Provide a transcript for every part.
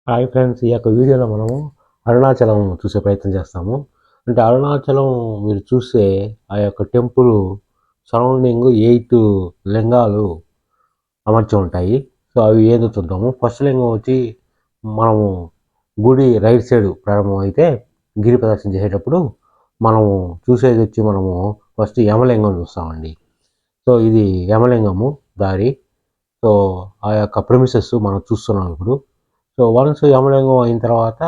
Hi friends, ఈ యొక్క వీడియోలో మనము అరుణాచలం చూసే ప్రయత్నం చేస్తాము. అంటే అరుణాచలం మీరు చూస్తే ఆ యొక్క టెంపుల్ సరౌండింగ్ 8 లింగాలు అమర్చి ఉంటాయి. సో అవి ఏదో చూద్దాము. ఫస్ట్ లింగం వచ్చి మనము గుడి రైట్ సైడ్ ప్రారంభం అయితే గిరి ప్రదక్షిణ చేసేటప్పుడు మనము చూసేది వచ్చి మనము ఫస్ట్ యమలింగం చూస్తామండి. సో ఇది యమలింగము దారి. సో ఆ యొక్క ప్రెమిసెస్ మనం చూస్తున్నాం ఇప్పుడు. సో వన్స్ యమలింగం అయిన తర్వాత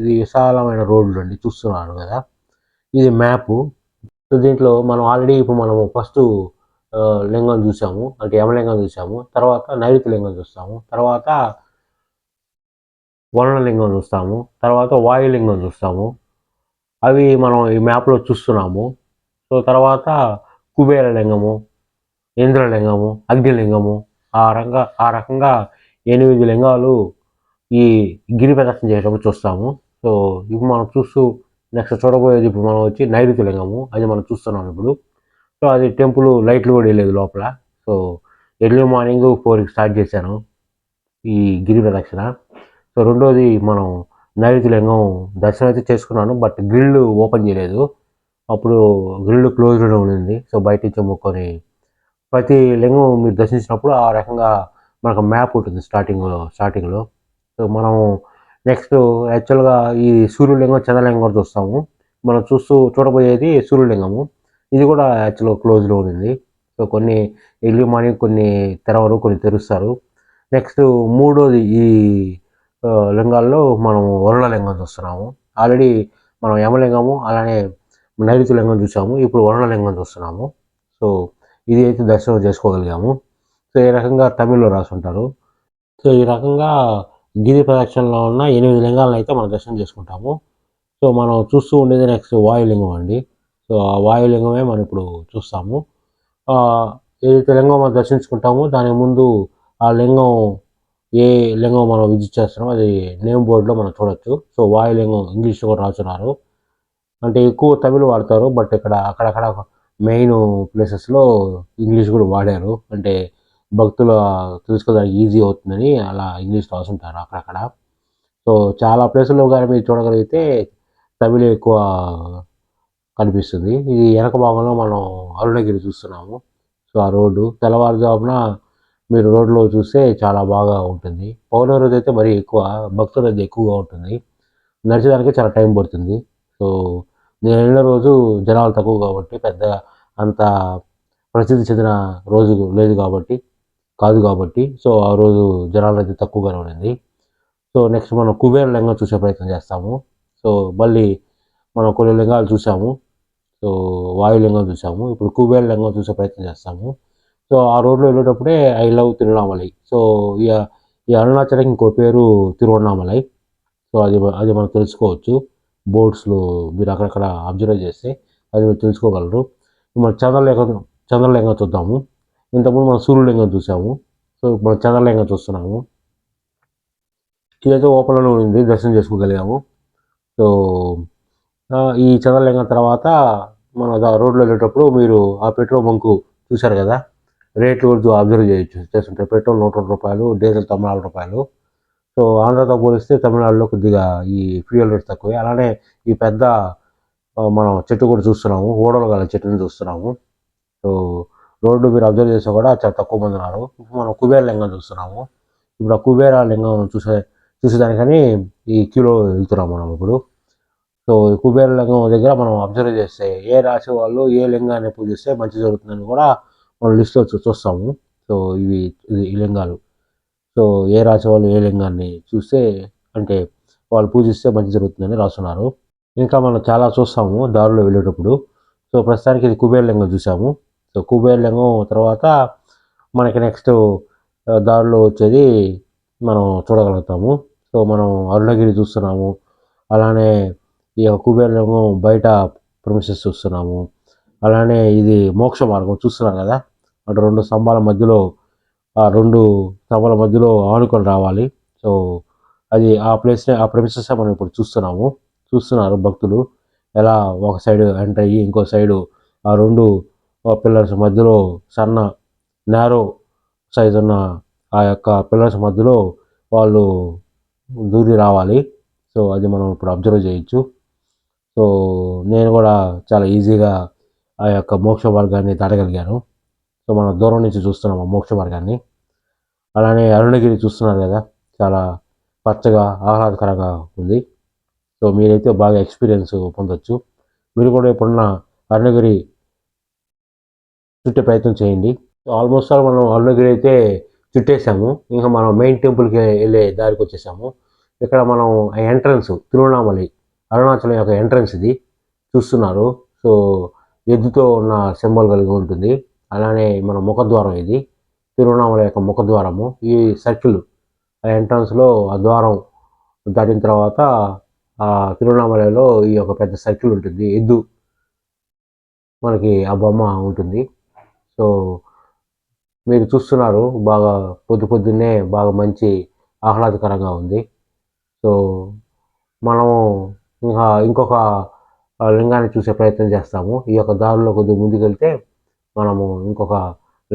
ఇది విశాలమైన రోడ్లు అండి, చూస్తున్నారు కదా. ఇది మ్యాపు. సో దీంట్లో మనం ఆల్రెడీ ఇప్పుడు మనము ఫస్ట్ లింగం చూసాము, అంటే యమలింగం చూసాము. తర్వాత నైరుతి లింగం చూస్తాము. తర్వాత వరుణలింగం చూస్తాము. తర్వాత వాయులింగం చూస్తాము. అవి మనం ఈ మ్యాప్లో చూస్తున్నాము. సో తర్వాత కుబేర లింగము, ఇంద్రలింగము, అగ్నిలింగము, ఆ రకంగా 8 లింగాలు ఈ గిరి ప్రదక్షిణ చేసేటప్పుడు చూస్తాము. సో ఇప్పుడు మనం నెక్స్ట్ చూడబోయేది ఇప్పుడు మనం వచ్చి నైరుతి లింగము, అది మనం చూస్తున్నాం ఇప్పుడు. సో అది టెంపుల్ లైట్లు కూడా వెళ్ళలేదు లోపల. సో ఎర్లీ మార్నింగ్ 4కి స్టార్ట్ చేశాను ఈ గిరి ప్రదక్షిణ. సో రెండోది మనం నైరుతి లింగం దర్శనం అయితే చేసుకున్నాను, బట్ గ్రిల్ ఓపెన్ చేయలేదు. అప్పుడు గ్రిల్ క్లోజ్డ్ ఉంది. సో బయట నుంచి మొక్కొని ప్రతి లింగం మీరు దర్శించినప్పుడు ఆ రకంగా మనకు మ్యాప్ ఉంటుంది స్టార్టింగ్లో. సో మనం నెక్స్ట్ యాక్చువల్గా ఈ సూర్యలింగం, చంద్రలింగం కూడా చూస్తాము. మనం చూడబోయేది సూర్యలింగము. ఇది కూడా యాక్చువల్గా క్లోజ్లో ఉంది. సో కొన్ని ఎర్లీ మార్నింగ్ కొన్ని తెరవరు, కొన్ని తెరుస్తారు. నెక్స్ట్ మూడోది ఈ లింగాల్లో మనం వరుణలింగం చూస్తున్నాము. ఆల్రెడీ మనం యమలింగము అలానే నైరుతి లింగం చూసాము, ఇప్పుడు వరుణలింగం చూస్తున్నాము. సో ఇది అయితే దర్శనం చేసుకోగలిగాము. సో ఈ రకంగా తమిళ్లో రాసుంటారు. సో ఈ రకంగా గిరి ప్రదక్షిణలో ఉన్న 8 లింగాలను అయితే మనం దర్శనం చేసుకుంటాము. సో మనం చూస్తూ ఉండేది నెక్స్ట్ వాయులింగం అండి. సో ఆ వాయులింగమే మనం ఇప్పుడు చూస్తాము. ఏదైతే లింగం మనం దర్శించుకుంటామో దానికి ముందు ఆ లింగం, ఏ లింగం మనం విజిట్ చేస్తున్నామో అది నేమ్ బోర్డులో మనం చూడొచ్చు. సో వాయులింగం ఇంగ్లీష్లో కూడా రాస్తున్నారు. అంటే ఎక్కువ తమిళ్ వాడతారు, బట్ అక్కడక్కడ మెయిన్ ప్లేసెస్లో ఇంగ్లీష్ కూడా వాడారు. అంటే భక్తులు తెలుసుకోవడానికి ఈజీ అవుతుందని అలా ఇంగ్లీష్ రాసుంటారు అక్కడక్కడ. సో చాలా ప్లేసుల్లో కానీ మీరు చూడగలిగితే తమిళ్ ఎక్కువ కనిపిస్తుంది. ఇది వెనక భాగంలో మనం అరుణగిరి చూస్తున్నాము. సో ఆ రోడ్డు తెల్లవారుజామున మీరు రోడ్లో చూస్తే చాలా బాగా ఉంటుంది. పౌర్ణమి రోజు అయితే మరీ ఎక్కువ భక్తుల రద్దీ ఎక్కువగా ఉంటుంది. నడిచేదానికి చాలా టైం పడుతుంది. సో నేను వెళ్ళిన రోజు జనాలు తక్కువ కాబట్టి పెద్దగా అంత ప్రసిద్ధి చెందిన రోజు కాదు కాబట్టి సో ఆ రోజు జనాలు అయితే తక్కువగానే ఉండింది. సో నెక్స్ట్ మనం కుబేర లింగం చూసే ప్రయత్నం చేస్తాము. సో మళ్ళీ మనం కొన్ని లింగాలు చూసాము. సో వాయులింగం చూసాము, ఇప్పుడు కుబేర లింగం చూసే ప్రయత్నం చేస్తాము. సో ఆ రోడ్లో వెళ్ళేటప్పుడే ఐ లవ్ తిరువణామలై. సో ఈ అరుణాచలం ఇంకో పేరు తిరువణామలై. సో అది మనం తెలుసుకోవచ్చు. బోర్డ్స్లో మీరు అక్కడక్కడ అబ్జర్వ్ చేస్తే అది మీరు తెలుసుకోగలరు. మనం చంద్రలింగం చూద్దాము. ఇంతకుముందు మనం సూర్యలింగం చూసాము. సో మనం చంద్రలింగం చూస్తున్నాము. ఇదైతే ఓపెన్లోనే ఉంది, దర్శనం చేసుకోగలిగాము. సో ఈ చంద్రలింగం తర్వాత మన రోడ్లో వెళ్ళేటప్పుడు మీరు ఆ పెట్రోల్ బంకు చూశారు కదా, రేట్లు కూడా అబ్జర్వ్ చేస్తుంటారు. పెట్రోల్ 120 రూపాయలు, డీజిల్ 94 రూపాయలు. సో ఆంధ్రతో పోలిస్తే తమిళనాడులో కొద్దిగా ఈ ఫ్యూయల్ రేట్ తక్కువే. అలానే ఈ పెద్ద మనం చెట్టు కూడా చూస్తున్నాము, ఓడలు గల చెట్టుని చూస్తున్నాము. సో రోడ్డు మీరు అబ్జర్వ్ చేస్తే కూడా చాలా తక్కువ మంది ఉన్నారు. ఇప్పుడు మనం కుబేర లింగం చూస్తున్నాము. ఇప్పుడు ఆ కుబేర లింగం చూసేదానికని ఈ క్యూలో వెళ్తున్నాం మనం ఇప్పుడు. సో ఈ కుబేర లింగం దగ్గర మనం అబ్జర్వ్ చేస్తే ఏ రాశి వాళ్ళు ఏ లింగాన్ని పూజిస్తే మంచి జరుగుతుందని కూడా మనం లిస్ట్లో చూస్తాము. సో ఈ లింగాలు. సో ఏ రాశి వాళ్ళు ఏ లింగాన్ని చూస్తే అంటే వాళ్ళు పూజిస్తే మంచి జరుగుతుందని రాస్తున్నారు. ఇంకా మనం చాలా చూస్తాము దారిలో వెళ్ళేటప్పుడు. సో ప్రస్తుతానికి ఇది కుబేర లింగం చూసాము. సో కుబేర లింగం తర్వాత మనకి నెక్స్ట్ దారిలో వచ్చేది మనం చూడగలుగుతాము. సో మనం అరుణగిరి చూస్తున్నాము. అలానే ఈ కుబేర లింగం బయట ప్రమిసెస్ చూస్తున్నాము. అలానే ఇది మోక్ష మార్గం చూస్తున్నారు కదా, అటు 2 స్తంభాల మధ్యలో ఆ 2 స్తంభాల మధ్యలో ఆనుకొని రావాలి. సో అది ఆ ప్రెమిసెస్ మనం ఇప్పుడు చూస్తున్నారు భక్తులు ఎలా ఒక సైడ్ ఎంటర్ అయ్యి ఇంకో సైడు ఆ 2 పిల్లర్స్ మధ్యలో సన్న నేరో సైజ్ ఉన్న ఆ యొక్క పిల్లర్స్ మధ్యలో వాళ్ళు దూరి రావాలి. సో అది మనం ఇప్పుడు అబ్జర్వ్ చేయొచ్చు. సో నేను కూడా చాలా ఈజీగా ఆ యొక్క మోక్ష మార్గాన్ని దాటగలిగాను. సో మనం దూరం నుంచి చూస్తున్నాం ఆ మోక్ష మార్గాన్ని. అలానే అరుణగిరి చూస్తున్నారు కదా, చాలా పచ్చగా ఆహ్లాదకరంగా ఉంది. సో మీరైతే బాగా ఎక్స్పీరియన్స్ పొందొచ్చు. మీరు కూడా ఎప్పుడన్నా అరుణగిరి చుట్టే ప్రయత్నం చేయండి. ఆల్మోస్ట్ ఆల్ మనం అరుణగిరి అయితే చుట్టేసాము. ఇంకా మనం మెయిన్ టెంపుల్కి వెళ్ళే దారికి వచ్చేసాము. ఇక్కడ మనం ఎంట్రన్స్ తిరువణామలై అరుణాచలం యొక్క ఎంట్రన్స్ ఇది చూస్తున్నారు. సో ఎద్దుతో ఉన్న సింబల్ కలిగి ఉంటుంది. అలానే మన ముఖద్వారం ఇది తిరువణామలై యొక్క ముఖద్వారము. ఈ సర్కిల్ ఆ ఎంట్రన్స్లో ఆ ద్వారం దాటిన తర్వాత ఆ తిరువణామలైలో ఈ యొక్క పెద్ద సర్కిల్ ఉంటుంది. ఎద్దు మనకి ఆ బొమ్మ ఉంటుంది. సో మీరు చూస్తున్నారు, బాగా పొద్దున్నే బాగా మంచి ఆహ్లాదకరంగా ఉంది. సో మనము ఇంకా ఇంకొక లింగాన్ని చూసే ప్రయత్నం చేస్తాము. ఈ యొక్క దారిలో కొద్దిగా ముందుకెళ్తే మనము ఇంకొక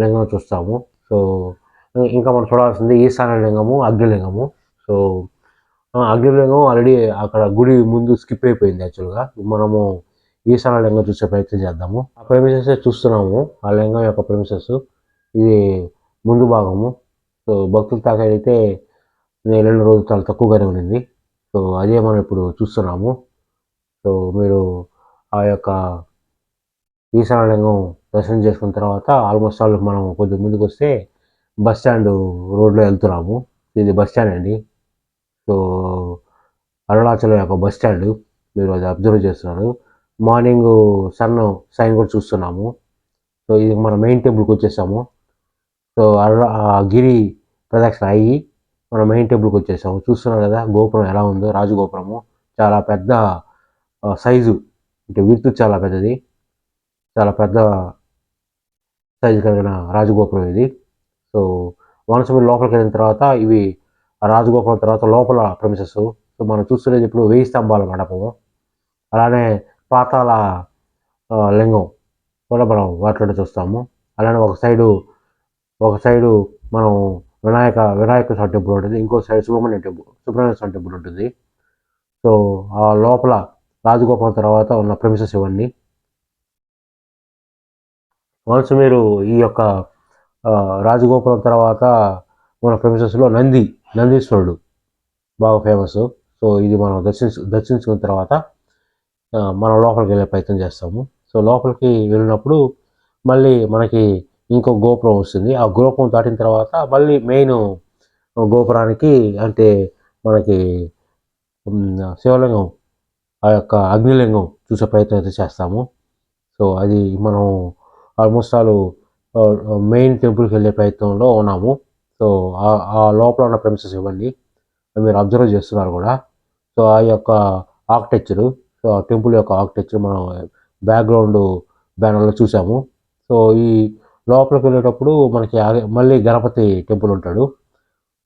లింగం చూస్తాము. సో ఇంకా మనం చూడాల్సింది ఈశాన్య లింగము, అగ్నిలింగము. సో అగ్నిలింగం ఆల్రెడీ అక్కడ గుడి ముందు స్కిప్ అయిపోయింది. యాక్చువల్గా మనము ఈశాన్య లింగం చూసే ప్రయత్నం చేద్దాము. ఆ ప్రెమిసెస్ చూస్తున్నాము, ఆ లింగం యొక్క ప్రెమిసెస్ ఇది ముందు భాగము. సో భక్తుల తాకైతే నేను వెళ్ళిన రోజు చాలా తక్కువగానే ఉండింది. సో అదే మనం ఇప్పుడు చూస్తున్నాము. సో మీరు ఆ యొక్క ఈశాన్యలింగం దర్శనం చేసుకున్న తర్వాత ఆల్మోస్ట్ ఆల్ మనం కొద్దిగా ముందుకు వస్తే బస్ స్టాండ్ రోడ్లో వెళ్తున్నాము. ఇది బస్ స్టాండ్ అండి. సో అరుణాచలం యొక్క బస్ స్టాండ్ మీరు అది అబ్జర్వ్ చేస్తున్నారు. మార్నింగ్ సైన్ కూడా చూస్తున్నాము. సో ఇది మన మెయిన్ టెంపుల్కి వచ్చేసాము. సో గిరి ప్రదక్షిణ అయ్యి మనం మెయిన్ టెంపుల్కి వచ్చేసాము. చూస్తున్నాం కదా గోపురం ఎలా ఉందో, రాజగోపురము చాలా పెద్ద సైజు, అంటే విడ్త్ చాలా పెద్దది, చాలా పెద్ద సైజు కలిగిన రాజగోపురం ఇది. సో వన్స్ మీరు లోపలికి వెళ్ళిన తర్వాత ఇవి రాజగోపురం తర్వాత లోపల ప్రెమిసెస్. సో మనం చూస్తున్నది ఇప్పుడు 1000 స్తంభాల మండపము, అలానే పాతాళ లింగం కూడా మనం వాటిలో చూస్తాము. అలానే ఒక సైడు మనం వినాయక స్వామి టెంపుల్ ఉంటుంది, ఇంకో సైడ్ సుబ్రహ్మణ్య స్వామి టెంపుల్ ఉంటుంది. సో ఆ లోపల రాజగోపురం తర్వాత ఉన్న ప్రెమిసెస్ ఇవన్నీ. వన్స్ మీరు ఈ యొక్క రాజగోపురం తర్వాత మన ప్రెమిసెస్లో నందీశ్వరుడు బాగా ఫేమస్. సో ఇది మనం దర్శించుకున్న తర్వాత మనం లోపలికి వెళ్ళే ప్రయత్నం చేస్తాము. సో లోపలికి వెళ్ళినప్పుడు మళ్ళీ మనకి ఇంకో గోపురం వస్తుంది. ఆ గోపురం దాటిన తర్వాత మళ్ళీ మెయిన్ గోపురానికి, అంటే మనకి శివలింగం ఆ యొక్క అగ్నిలింగం చూసే ప్రయత్నం అయితే చేస్తాము. సో అది మనం ఆల్మోస్ట్ ఆల్ మెయిన్ టెంపుల్కి వెళ్ళే ప్రయత్నంలో ఉన్నాము. సో ఆ లోపల ఉన్న ప్రెమిసెస్ ఇవ్వండి, మీరు అబ్జర్వ్ చేస్తున్నారు కూడా. సో ఆ యొక్క ఆర్కిటెక్చరు, సో ఆ టెంపుల్ యొక్క ఆర్కిటెక్చర్ మనం బ్యాక్గ్రౌండ్ బ్యానర్లో చూసాము. సో ఈ లోపలికి వెళ్ళేటప్పుడు మనకి మళ్ళీ గణపతి టెంపుల్ ఉంటాడు.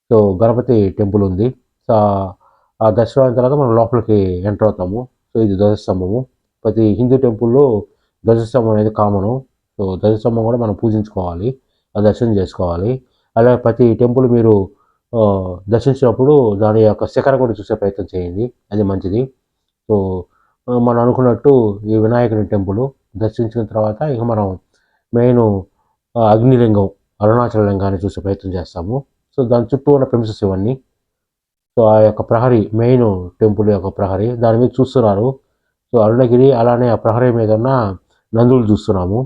సో గణపతి టెంపుల్ ఉంది. సో ఆ దర్శనం అయిన తర్వాత మనం లోపలికి ఎంటర్ అవుతాము. సో ఇది ధ్వజస్తంభము. ప్రతి హిందూ టెంపుల్లో ధ్వజస్తంభం అనేది కామను. సో ధ్వజస్తంభం కూడా మనం పూజించుకోవాలి, దర్శనం చేసుకోవాలి. అలాగే ప్రతి టెంపుల్ మీరు దర్శించినప్పుడు దాని యొక్క శిఖరం కూడా చూసే ప్రయత్నం చేయండి, అది మంచిది. సో మనం అనుకున్నట్టు ఈ వినాయకుని టెంపుల్ దర్శించిన తర్వాత ఇక మనం మెయిన్ అగ్నిలింగం అరుణాచల లింగాన్ని చూసే ప్రయత్నం చేస్తాము. సో దాని చుట్టూ ఉన్న ప్రెమిసెస్ ఇవన్నీ. సో ఆ యొక్క ప్రహరీ, మెయిన్ టెంపుల్ యొక్క ప్రహరీ దాని మీద చూస్తున్నారు. సో అరుణగిరి, అలానే ఆ ప్రహరీ మీద ఉన్న నందులు చూస్తున్నాము.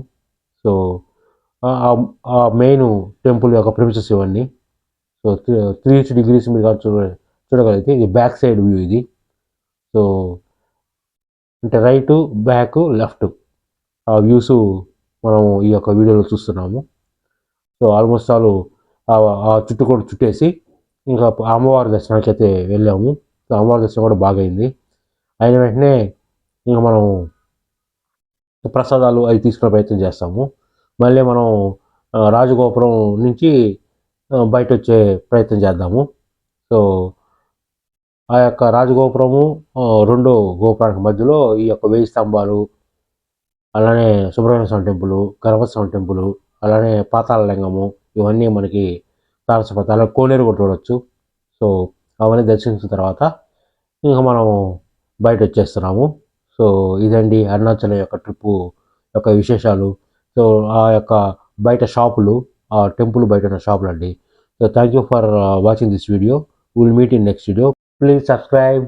సో ఆ మెయిన్ టెంపుల్ యొక్క ప్రెమిసెస్ ఇవన్నీ. సో 360 degrees మీరు చూడగలిగితే ఇది బ్యాక్ సైడ్ వ్యూ ఇది. సో అంటే రైట్, బ్యాక్, లెఫ్ట్ ఆ వ్యూస్ మనం ఈ యొక్క వీడియోలో చూస్తున్నాము. సో ఆల్మోస్ట్ ఆల్ ఆ చుట్టూ కూడా చుట్టేసి ఇంకా అమ్మవారి దర్శనానికి అయితే వెళ్ళాము. సో అమ్మవారి దర్శనం కూడా బాగా అయింది. అయిన వెంటనే ఇంకా మనం ప్రసాదాలు అవి తీసుకునే ప్రయత్నం చేస్తాము. మళ్ళీ మనం రాజగోపురం నుంచి బయట వచ్చే ప్రయత్నం చేద్దాము. సో ఆ యొక్క రాజగోపురము రెండో గోపురానికి మధ్యలో ఈ యొక్క 1000 స్తంభాలు, అలానే సుబ్రహ్మణ్య స్వామి టెంపుల్, గణపతి స్వామి టెంపుల్, అలానే పాతాళ లింగము, ఇవన్నీ మనకి తారసపడతాయి. అలా కోనేరు కూడా చూడవచ్చు. సో అవన్నీ దర్శించిన తర్వాత ఇంకా మనము బయట వచ్చేస్తున్నాము. సో ఇదండి అరుణాచలం యొక్క ట్రిప్పు యొక్క విశేషాలు. సో ఆ యొక్క బయట షాపులు, ఆ టెంపుల్ బయట ఉన్న షాపులు అండి. So thank you for watching this video. Will meet in next video. Please subscribe.